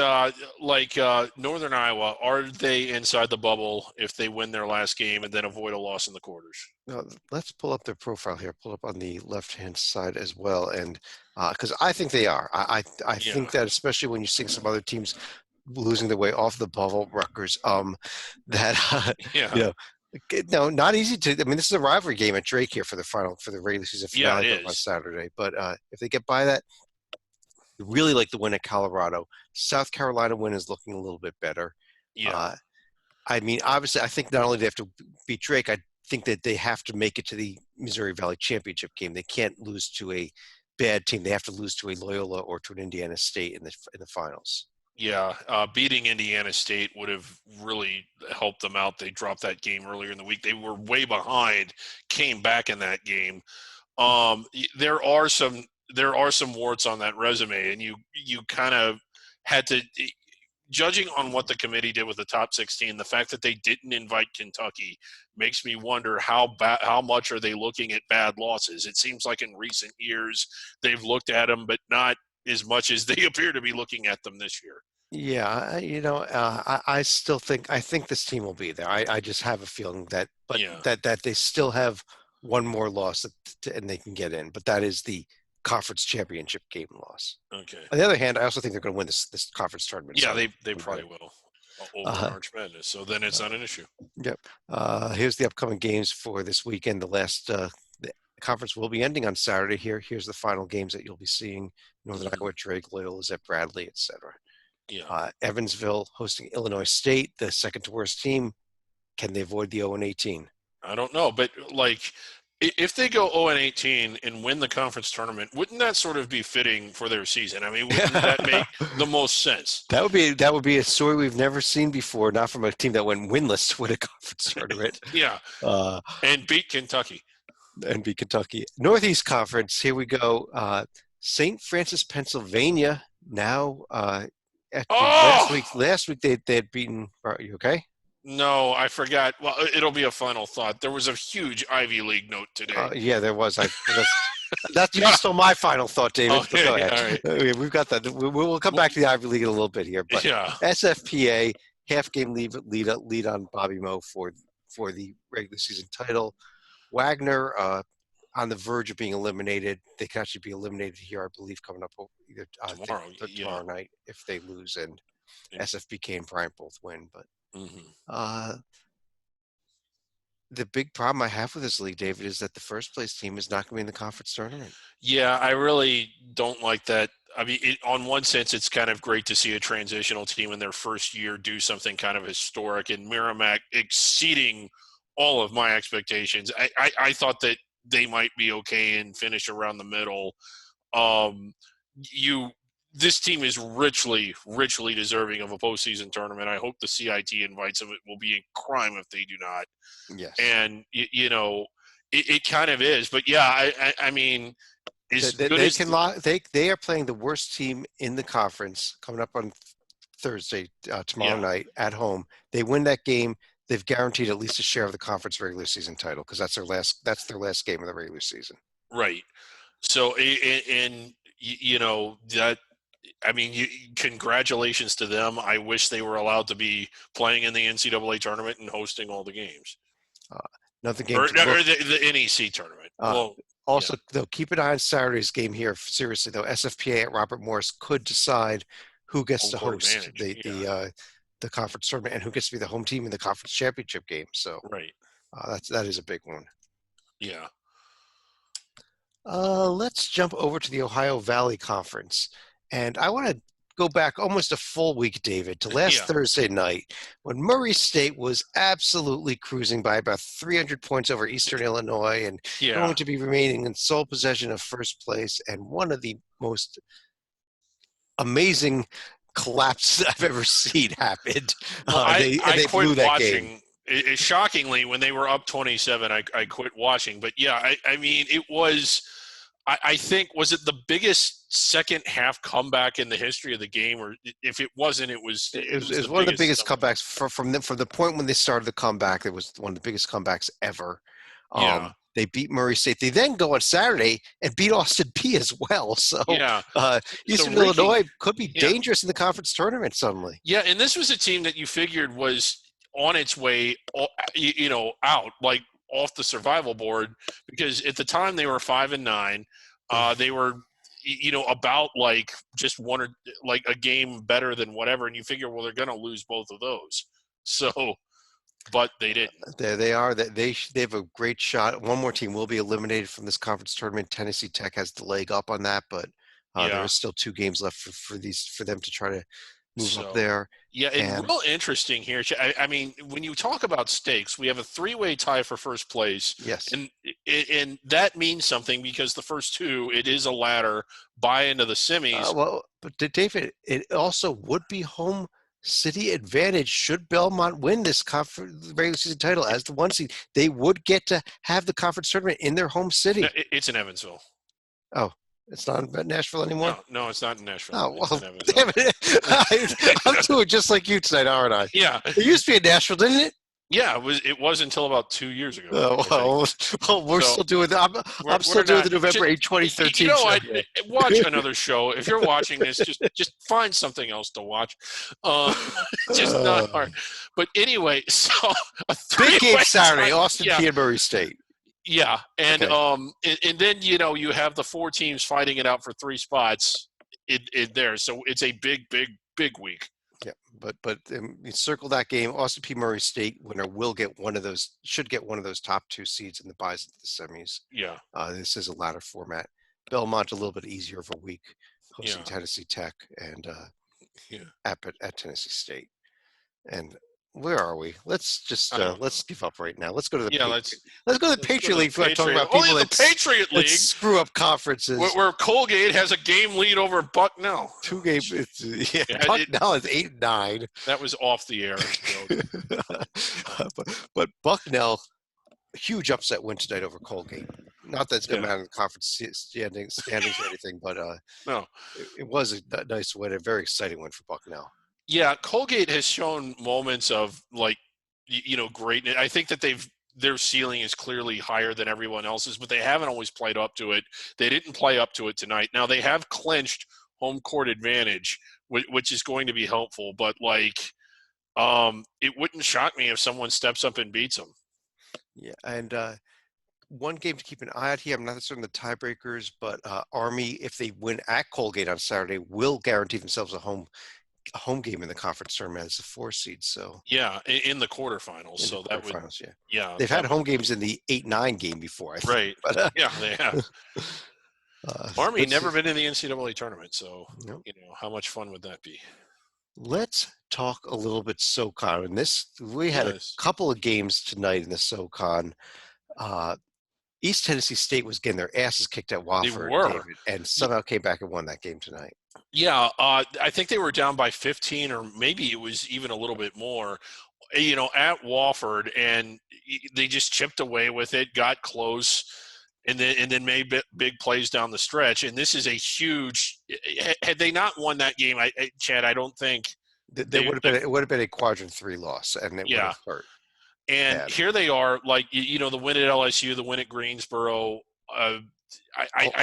Northern Iowa, are they inside the bubble if they win their last game and then avoid a loss in the quarters? Let's pull up their profile here. Pull up on the left-hand side as well, and because I think they are. I think that especially when you're seeing some other teams losing their way off the bubble, Rutgers, no, not easy to. I mean, this is a rivalry game at Drake here for the regular season finale on Saturday. But if they get by that. Really like the win at Colorado. South Carolina win is looking a little bit better. Yeah. I mean, obviously, I think not only do they have to beat Drake, I think that they have to make it to the Missouri Valley Championship game. They can't lose to a bad team. They have to lose to a Loyola or to an Indiana State in the finals. Yeah, beating Indiana State would have really helped them out. They dropped that game earlier in the week. They were way behind, came back in that game. There are some warts on that resume, and you kind of had to, judging on what the committee did with the top 16, the fact that they didn't invite Kentucky makes me wonder how much are they looking at bad losses. It seems like in recent years they've looked at them, but not as much as they appear to be looking at them this year. Yeah, I still think this team will be there. I just have a feeling that they still have one more loss and they can get in, but that is the conference championship game loss. Okay. On the other hand, I also think they're going to win this conference tournament. Yeah, they probably will over March Madness. So then it's not an issue. Yep. Here's the upcoming games for this weekend. The conference will be ending on Saturday. Here's the final games that you'll be seeing: Northern Iowa, Drake, Loyola's at Bradley, etc. Yeah. Evansville hosting Illinois State, the second to worst team. Can they avoid the 0-18? I don't know, but if they go 0-18 and win the conference tournament, wouldn't that sort of be fitting for their season? I mean, wouldn't that make the most sense? That would be a story we've never seen before, not from a team that went winless to win a conference tournament. Yeah. And beat Kentucky. Northeast Conference, here we go. St. Francis, Pennsylvania, now last week they had beaten. Are you okay? No, I forgot. Well, it'll be a final thought. There was a huge Ivy League note today. Yeah, there was. That's still my final thought, David. Okay, go ahead. All right. We've got that. We'll come back to the Ivy League in a little bit here. But SFPA, half game lead on Bobby Moe for the regular season title. Wagner on the verge of being eliminated. They can actually be eliminated here, I believe, coming up either tomorrow night if they lose, and SFPK and Bryant both win. But the big problem I have with this league, David, is that the first place team is not going to be in the conference tournament. Yeah, I really don't like that. I mean, on one sense, it's kind of great to see a transitional team in their first year do something kind of historic, and Merrimack exceeding all of my expectations. I thought that they might be okay and finish around the middle. Um, this team is richly deserving of a postseason tournament. I hope the CIT invites them. It will be a crime if they do not. Yes. And it kind of is. But yeah, I mean, as good They as can they are playing the worst team in the conference coming up on Thursday, tomorrow yeah, night at home. They win that game, they've guaranteed at least a share of the conference regular season title because that's their last game of the regular season. right. So and that. I mean, congratulations to them. I wish they were allowed to be playing in the NCAA tournament and hosting all the games. Uh, Another game Or to look. the NEC tournament. Well, Also, they'll keep an eye on Saturday's game here. Seriously, though, SFPA at Robert Morris could decide who gets home to court host advantage. the conference tournament and who gets to be the home team in the conference championship game. So Right. that is a big one. Yeah. Let's jump over to the Ohio Valley Conference, and I want to go back almost a full week, David, to last Yeah. Thursday night when Murray State was absolutely cruising by about 300 points over Eastern Illinois and Yeah. going to be remaining in sole possession of first place. And one of the most amazing collapses I've ever seen happened. Well, They I quit blew that watching. game. Shockingly, when they were up 27, I quit watching. But yeah, I mean, it was. I think was it the biggest second half comeback in the history of the game, or if it wasn't, it was One of the biggest comebacks from the point when they started the comeback. It was one of the biggest comebacks ever. Yeah. They beat Murray State. They then go on Saturday and beat Austin Peay as well. So Yeah. Eastern So Illinois could be dangerous in the conference tournament suddenly. Yeah, and this was a team that you figured was on its way, out, like off the survival board, because at the time they were 5-9. They were, about like just one or like a game better than whatever, and you figure, well, they're going to lose both of those. So, but they didn't. There they are. They have a great shot. One more team will be eliminated from this conference tournament. Tennessee Tech has the leg up on that, but there are still 2 games left for them to try to move up there. Yeah, and real interesting here. I mean, when you talk about stakes, we have a 3-way tie for first place. Yes, and that means something because the first 2, it is a ladder buy into the semis. But David, it also would be home city advantage should Belmont win this regular season title as the 1 seed. They would get to have the conference tournament in their home city. It's in Evansville. Oh. It's not in Nashville anymore? No, it's not in Nashville. Oh, well, damn it. I'm doing just like you tonight, aren't I? Yeah. It used to be in Nashville, didn't it? Yeah, it was until about 2 years ago. We're still doing that. I'm still doing the November 8, 2013 show. Watch another show. If you're watching this, just find something else to watch. Just not hard. But anyway, so a big game Saturday, Austin Peay and Murray State. Yeah, and and then you have the 4 teams fighting it out for 3 spots in there. So it's a big week. Yeah, but you circle that game. Austin Peay Murray State winner should get one of those top 2 seeds in the buys into the semis. Yeah, this is a ladder format. Belmont a little bit easier of a week, hosting Tennessee Tech and at Tennessee State. And where are we? Let's just let's give up right now. Let's go to the let's go to the Patriot League. We're talking about people the Patriot League screw up conferences. Where Colgate has a game lead over Bucknell. 2 games. Bucknell is 8-9. That was off the air. but Bucknell, huge upset win tonight over Colgate. Not that it's going to matter in the conference standings or anything, but no, it was a nice win, a very exciting win for Bucknell. Yeah, Colgate has shown moments of greatness. I think that their ceiling is clearly higher than everyone else's, but they haven't always played up to it. They didn't play up to it tonight. Now they have clinched home court advantage, which is going to be helpful. But it wouldn't shock me if someone steps up and beats them. Yeah, and one game to keep an eye out here. I'm not certain the tiebreakers, but Army, if they win at Colgate on Saturday, will guarantee themselves a home game in the conference tournament as a 4 seed. So yeah, in the quarterfinals. They've had home games in the 8-9 game before, I think. Right. But, yeah, they have. Army Let's never been in the NCAA tournament, so no, how much fun would that be? let's talk a little bit SoCon. And this we had a Yes, couple of games tonight in the SoCon. Uh, East Tennessee State was getting their asses kicked at they Wofford, were. David, and somehow came back and won that game tonight. Yeah, I think they were down by 15, or maybe it was even a little bit more. At Wofford, and they just chipped away with it, got close, and then made big plays down the stretch. And this is a huge. Had they not won that game, Chad, I don't think There they. would have been it would have been a quadrant 3 loss, and it would Yeah, have hurt and bad. here they are, like the win at LSU, the win at Greensboro. I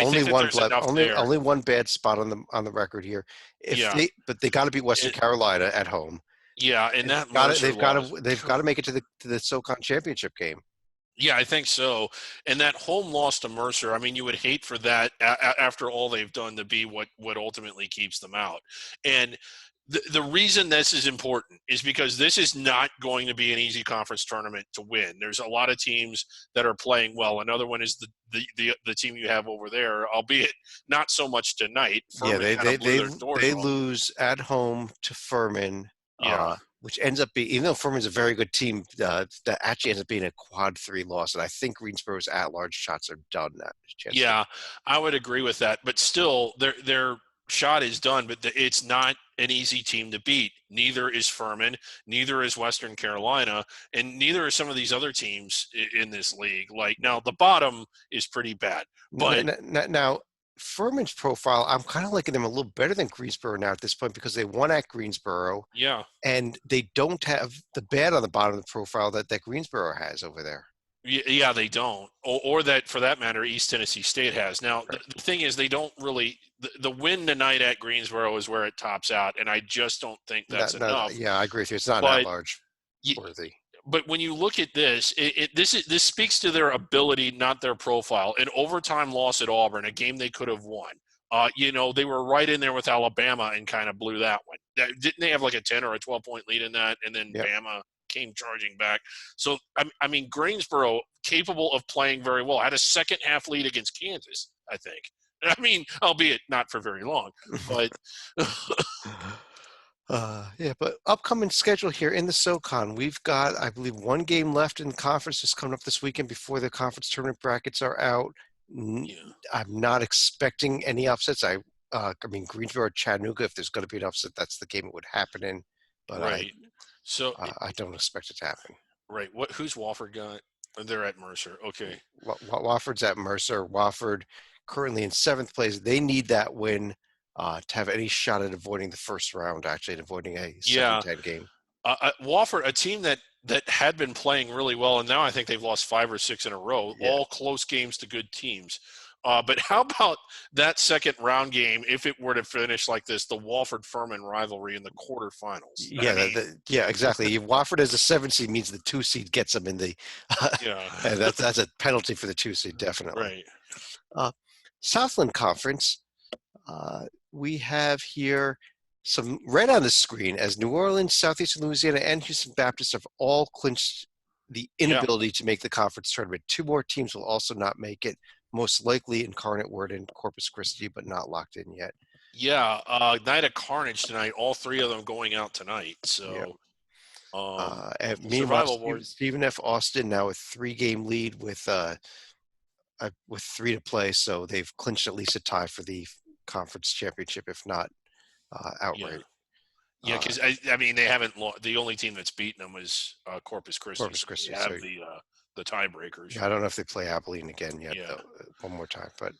Only think that one there's enough there. only one bad spot on the record here. Yeah, But they got to beat Western Carolina at home. yeah, and And that Mercer loss. they've got to make it to the SoCon championship game. Yeah, I think so. And that home loss to Mercer, I mean, you would hate for that after all they've done to be what ultimately keeps them out. And the reason this is important is because this is not going to be an easy conference tournament to win. There's a lot of teams that are playing well. Another one is the team you have over there, albeit not so much tonight. Yeah, Furman kind of blew their doors they off. lose at home to Furman, Yeah. which ends up being, even though Furman's a very good team, that actually ends up being a quad 3 loss. And I think Greensboro's at-large shots are done. That chance. Yeah, I would agree with that. But still, their shot is done. But it's not an easy team to beat. Neither is Furman. Neither is Western Carolina, and neither are some of these other teams in this league. Like now, the bottom is pretty bad. But Now, Furman's profile, I'm kind of liking them a little better than Greensboro now at this point because they won at Greensboro yeah, and they don't have the bad on the bottom of the profile that Greensboro has over there. yeah, they don't, or that for that matter, East Tennessee State has. Now, Right. the thing is, they don't really. The win tonight at Greensboro is where it tops out, and I just don't think that's enough. Yeah, I agree with you. It's not an But at-large worthy. but when you look at this, this speaks to their ability, not their profile. An overtime loss at Auburn, a game they could have won. They were right in there with Alabama and kind of blew that one. Didn't they have like a 10 or a 12-point lead in that? And then Yep. Bama came charging back. So, I mean, Greensboro, capable of playing very well, had a second half lead against Kansas, I think. I mean, albeit not for very long, but Yeah, but upcoming schedule here in the SoCon, we've got, I believe, one game left in conference just coming up this weekend before the conference tournament brackets are out. yeah, I'm not expecting any upsets. I mean, Greensboro, Chattanooga, if there's going to be an upset, that's the game it would happen in. But right. So, I don't expect it to happen. right. Who's Wofford got? They're at Mercer. Okay. Wofford's at Mercer. Wofford currently in 7th place. They need that win to have any shot at avoiding the first round, actually, and avoiding a Yeah. 7-10 game. Wofford, a team that had been playing really well, and now I think they've lost 5 or 6 in a row, Yeah. all close games to good teams. But how about that second round game if it were to finish like this, the Wofford-Furman rivalry in the quarterfinals? Yeah, exactly. If Wofford as a 7 seed means the 2 seed gets them in the Yeah. and that's a penalty for the 2 seed, definitely. Right. Southland Conference, we have here some red on the screen as New Orleans, Southeastern Louisiana, and Houston Baptist have all clinched the inability to make the conference tournament. 2 more teams will also not make it, most likely Incarnate Word and Corpus Christi, but not locked in yet. Yeah. Night of carnage tonight. All 3 of them going out tonight. So, And survival meanwhile, board. Stephen F. Austin now a 3-game lead with 3 to play, so they've clinched at least a tie for the conference championship, if not outright. Yeah, because I mean they haven't. The only team that's beaten them is Corpus Christi. Corpus Christi. So you have the tiebreakers. Yeah, I don't know if they play Abilene again yet, though, one more time. But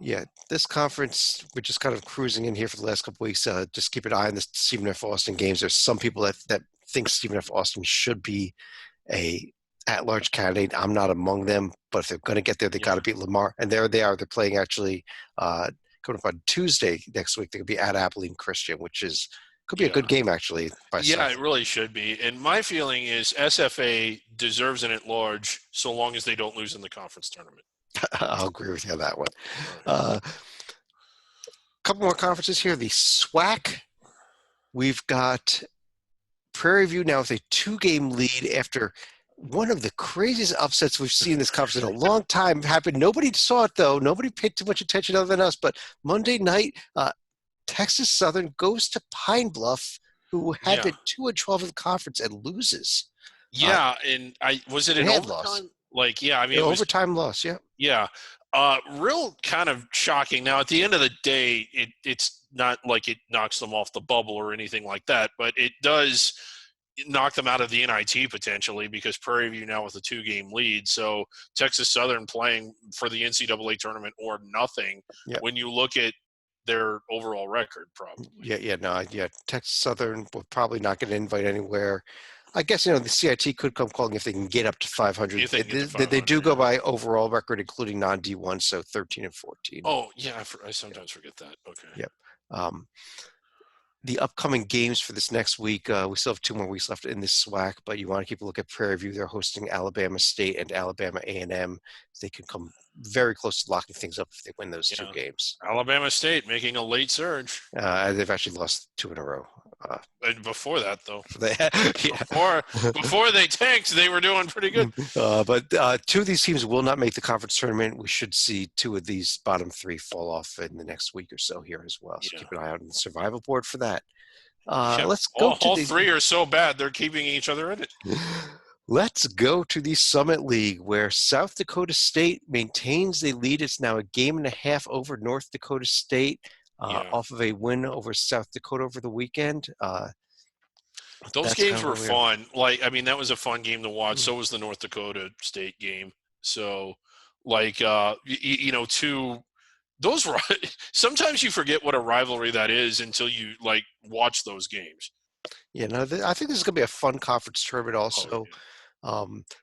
yeah, this conference, we're just kind of cruising in here for the last couple of weeks. Just keep an eye on the Stephen F. Austin games. There's some people that think Stephen F. Austin should be a at-large candidate. I'm not among them, but if they're going to get there, they got to beat Lamar. And there they are. They're playing actually coming up on Tuesday next week. They're going to be at Abilene Christian, which could be a good game actually. It really should be. And my feeling is SFA deserves an at-large so long as they don't lose in the conference tournament. I'll agree with you on that one. A couple more conferences here. The SWAC. We've got Prairie View now with a 2-game lead after one of the craziest upsets we've seen in this conference in a long time happened. Nobody saw it though. Nobody paid too much attention other than us. But Monday night, Texas Southern goes to Pine Bluff, who had Yeah. been 2-12 in the conference and loses. Uh, Yeah, and I was it and in had loss. overtime? Like, yeah, I mean, it was Overtime loss. Yeah. yeah, real kind of shocking. Now, at the end of the day, it's not like it knocks them off the bubble or anything like that, but it does knock them out of the NIT potentially because Prairie View now with a 2-game lead. So Texas Southern playing for the NCAA tournament or nothing Yeah. when you look at their overall record, probably. Yeah. Texas Southern will probably not get an invite anywhere. I guess the CIT could come calling if they can get up to 500. If they can get to They do 500, go yeah. by overall record, including non-D1, so 13 and 14. Oh, yeah, I sometimes forget that. Okay. Yep. Um, the upcoming games for this next week, we still have 2 more weeks left in this SWAC, but you want to keep a look at Prairie View. They're hosting Alabama State and Alabama A&M. They can come very close to locking things up if they win those 2 Yeah. games. Alabama State making a late surge. They've actually lost 2 in a row. And before that, though, Yeah. before they tanked, they were doing pretty good. But 2 of these teams will not make the conference tournament. We should see 2 of these bottom 3 fall off in the next week or so here as well. So Yeah. keep an eye out on the survival board for that. Yeah. Let's go All 3 are so bad they're keeping each other in it. Let's go to the Summit League, where South Dakota State maintains the lead. It's now a game and a half over North Dakota State, off of a win over South Dakota over the weekend. Those games were fun. Like, I mean, that was a fun game to watch. So was the North Dakota State game. So, like, those were. Sometimes you forget what a rivalry that is until you like watch those games. Yeah, no, I think this is going to be a fun conference tournament. Also,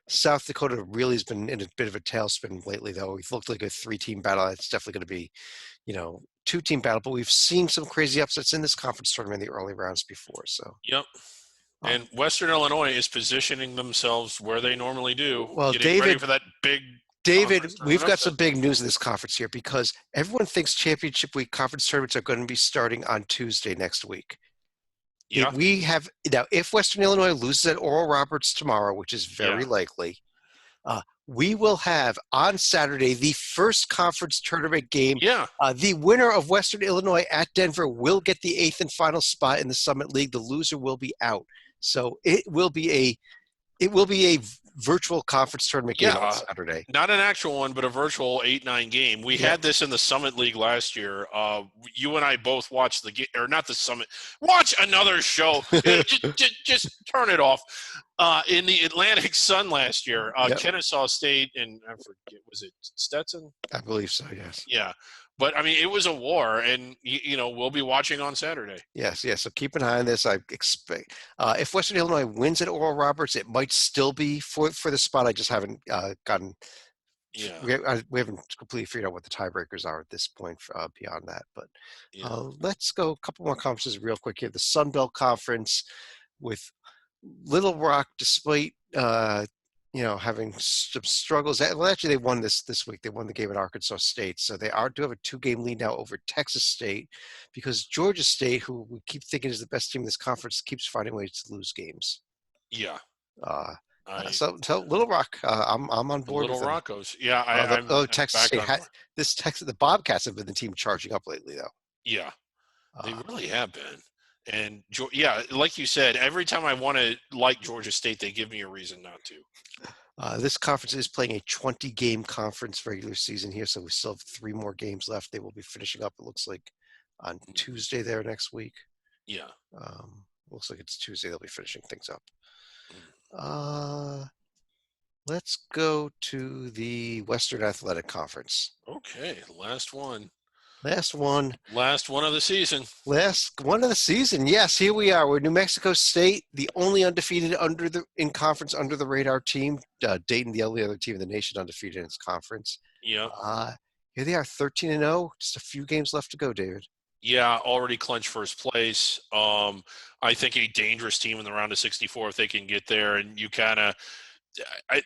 South Dakota really has been in a bit of a tailspin lately, though. We've looked like a 3-team battle. It's definitely going to be, 2-team battle. But we've seen some crazy upsets in this conference tournament in the early rounds before. So, yep. And Western Illinois is positioning themselves where they normally do. Well, getting ready for that big. David, we've got some big news in this conference here because everyone thinks championship week conference tournaments are going to be starting on Tuesday next week. Yeah. If Western Illinois loses at Oral Roberts tomorrow, which is very likely, we will have on Saturday the first conference tournament game. Yeah. The winner of Western Illinois at Denver will get the 8th and final spot in the Summit League. The loser will be out. So it will be a virtual conference tournament game on Saturday. Not an actual one, but a virtual 8-9 game. We had this in the Summit League last year. You and I both watched the game, or not the Summit. Watch another show. just turn it off. In the Atlantic Sun last year, Kennesaw State and I forget, was it Stetson? I believe so. Yes. Yeah. But, I mean, it was a war, and, we'll be watching on Saturday. Yes. So keep an eye on this. I expect if Western Illinois wins at Oral Roberts, it might still be for the spot. I just haven't gotten – we haven't completely figured out what the tiebreakers are at this point beyond that. But let's go a couple more conferences real quick here. The Sun Belt Conference with Little Rock, despite having some struggles. Well, actually, they won this week. They won the game at Arkansas State. So they do have a 2-game lead now over Texas State because Georgia State, who we keep thinking is the best team in this conference, keeps finding ways to lose games. Yeah. So Little Rock, I'm on board. Little Rockos. Yeah. Texas State. The Bobcats have been the team charging up lately, though. Yeah. They really have been. And like you said, every time I want to like Georgia State, they give me a reason not to. This conference is playing a 20-game conference regular season here, so we still have 3 more games left. They will be finishing up, it looks like, on Tuesday there next week. Yeah. Looks like it's Tuesday they'll be finishing things up. Let's go to the Western Athletic Conference. Okay, last one. Last one of the season. Last one of the season. Yes, here we are. We're New Mexico State, the only undefeated in conference under the radar team. Dayton, the only other team in the nation undefeated in its conference. Yeah. Here they are, 13-0. Just a few games left to go, David. Yeah, already clinched first place. I think a dangerous team in the round of 64 if they can get there, and you kind of.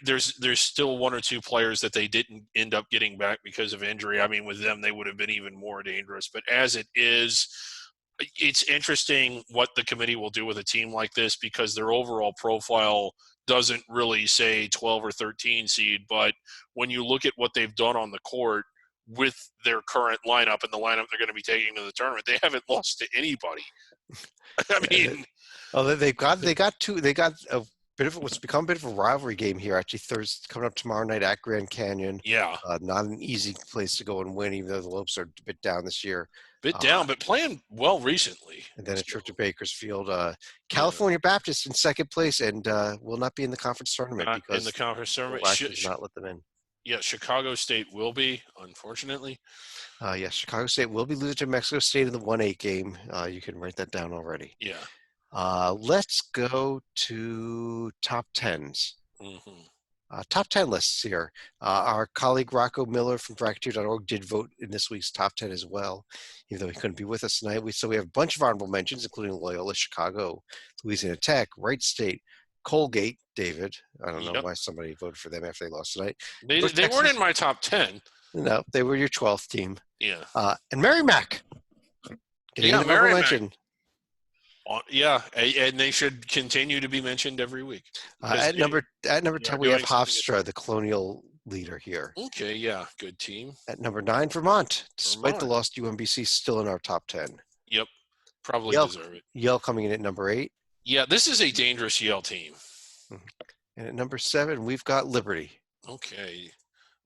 There's still 1 or 2 players that they didn't end up getting back because of injury. I mean, with them, they would have been even more dangerous. But as it is, it's interesting what the committee will do with a team like this because their overall profile doesn't really say 12 or 13 seed. But when you look at what they've done on the court with their current lineup and the lineup they're going to be taking to the tournament, they haven't lost to anybody. I mean, they got a bit of what's become a bit of a rivalry game here. Actually, Thursday coming up tomorrow night at Grand Canyon. yeah, Not an easy place to go and win, even though the Lopes are a bit down this year. bit down, but playing well recently. And then a trip to Bakersfield. California Baptist in second place and will not be in the conference tournament Not because in the conference tournament. did not let them in. Yeah, Chicago State will be, unfortunately. Yes, Chicago State will be losing to Mexico State in the 1-8 game. You can write that down already. Yeah. Let's go to top 10s. Top 10 lists here. Our colleague Rocco Miller from Bracketeer.org did vote in this week's top 10 as well, even though he couldn't be with us tonight. So we have a bunch of honorable mentions, including Loyola Chicago, Louisiana Tech, Wright State, Colgate, David. I don't know why somebody voted for them after they lost tonight. They weren't in my top 10. No, they were your 12th team. Yeah. And Merrimack. Merrimack. Yeah, and they should continue to be mentioned every week. At number 10, we have Hofstra, the Colonial leader here. Okay, yeah, good team. At number 9, Vermont. Despite the loss to UMBC, still in our top 10. Yep, probably deserve it. Yale coming in at number 8. Yeah, this is a dangerous Yale team. And at number 7, we've got Liberty. Okay.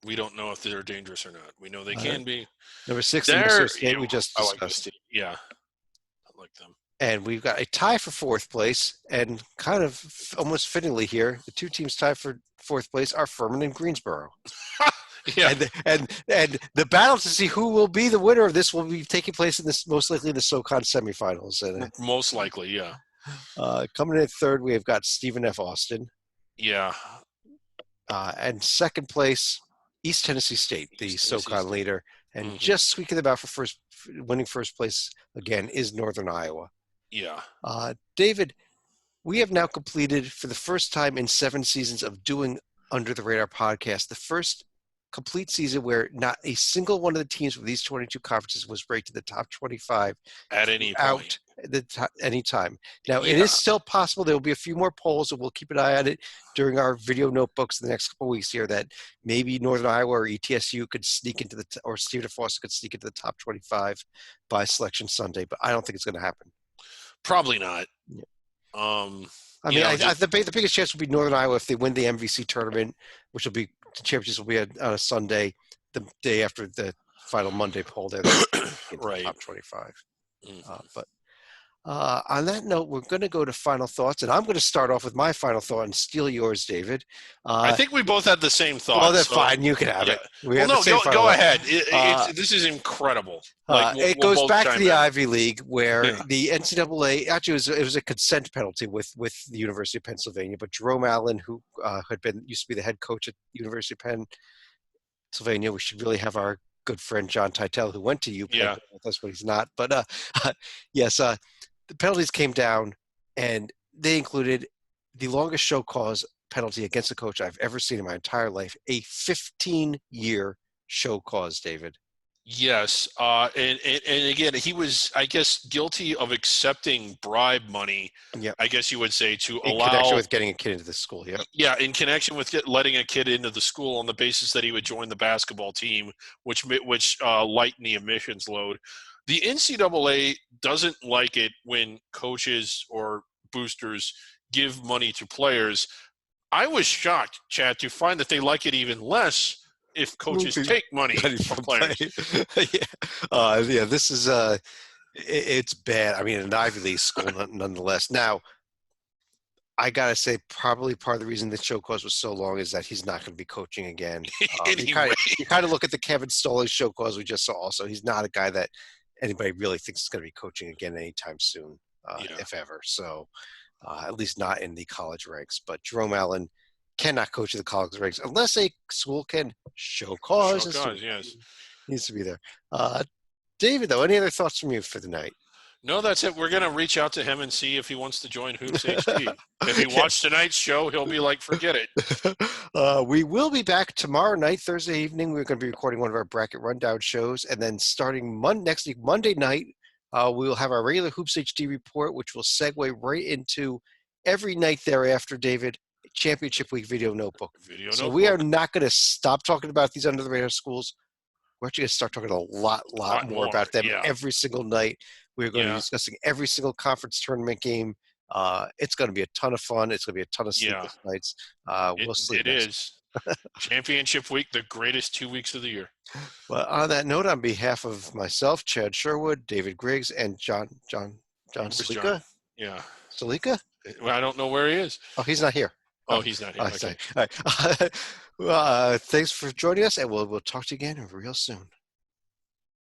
We don't know if they're dangerous or not. We know they can be. Number 6, Minnesota State, we just discussed. Yeah, I like them. And we've got a tie for 4th place, and kind of almost fittingly here, the two teams tied for 4th place are Furman and Greensboro. Yeah. And the battle to see who will be the winner of this will be taking place in this most likely in the SoCon semifinals. And most likely, yeah. Coming in at 3rd, we have got Stephen F. Austin. Yeah. And 2nd place, East Tennessee State, the SoCon leader, and just squeaking them out for winning first place again is Northern Iowa. Yeah. David, we have now completed for the first time in 7 seasons of doing Under the Radar podcast, the first complete season where not a single one of the teams from these 22 conferences was ranked in the top 25 at any point. Any time. Now, it is still possible there will be a few more polls, and we'll keep an eye on it during our video notebooks in the next couple of weeks here, that maybe Northern Iowa or ETSU could sneak into or Stephen F. Austin could sneak into the top 25 by Selection Sunday, but I don't think it's going to happen. Probably not. Yeah. I mean, the biggest chance will be Northern Iowa if they win the MVC tournament, which will be the championships will be on a Sunday, the day after the final Monday poll. There, right. Top 25. But on that note, we're going to go to final thoughts, and I'm going to start off with my final thought and steal yours, David. I think we both had the same thought. Well, that's fine. You can have it. Go ahead. This is incredible. It goes back to the Ivy League, where the NCAA actually it was a consent penalty with the University of Pennsylvania. But Jerome Allen, who used to be the head coach at University of Pennsylvania, we should really have our good friend John Titel, who went to UPenn with us, but he's not. But yes. The penalties came down, and they included the longest show cause penalty against a coach I've ever seen in my entire life, a 15-year show cause, David. Yes. And again, he was, I guess, guilty of accepting bribe money, I guess you would say, in connection with getting a kid into the school, Yeah, in connection with letting a kid into the school on the basis that he would join the basketball team, which lightened the admissions load. The NCAA doesn't like it when coaches or boosters give money to players. I was shocked, Chad, to find that they like it even less if coaches take money from players. This is it's bad. I mean, an Ivy League school, nonetheless. Now, I gotta say, probably part of the reason the show cause was so long is that he's not going to be coaching again. Anyway. You kind of look at the Kevin Stoley show cause we just saw. Also, he's not a guy that anybody really thinks is going to be coaching again anytime soon, if ever. So, at least not in the college ranks. But Jerome Allen cannot coach in the college ranks unless a school can show cause. Yes. Needs to be there. David, though, any other thoughts from you for the night? No, that's it. We're going to reach out to him and see if he wants to join Hoops HD. If he watched tonight's show, he'll be like, forget it. We will be back tomorrow night, Thursday evening. We're going to be recording one of our bracket rundown shows. And then starting next week, Monday night, We will have our regular Hoops HD report, which will segue right into every night thereafter, David, Championship Week Video Notebook. Video So we are notebook. not going to stop talking about these under the radar schools. We're actually going to start talking a lot Lot more more. about them Yeah. every single night. We're going to be Yeah. discussing every single conference tournament game. It's going to be a ton of fun. It's going to be a ton of Yeah. sleepless nights. It We'll sleep it next. is. Championship week, the greatest 2 weeks of the year. Well, on that note, on behalf of myself, Chad Sherwood, David Griggs, and John Where's John? Salika. Yeah. Salika? Well, I don't know where he is. Oh, he's not here. Oh, he's not here. Sorry. Okay. All right. Well, thanks for joining us, and we'll talk to you again real soon.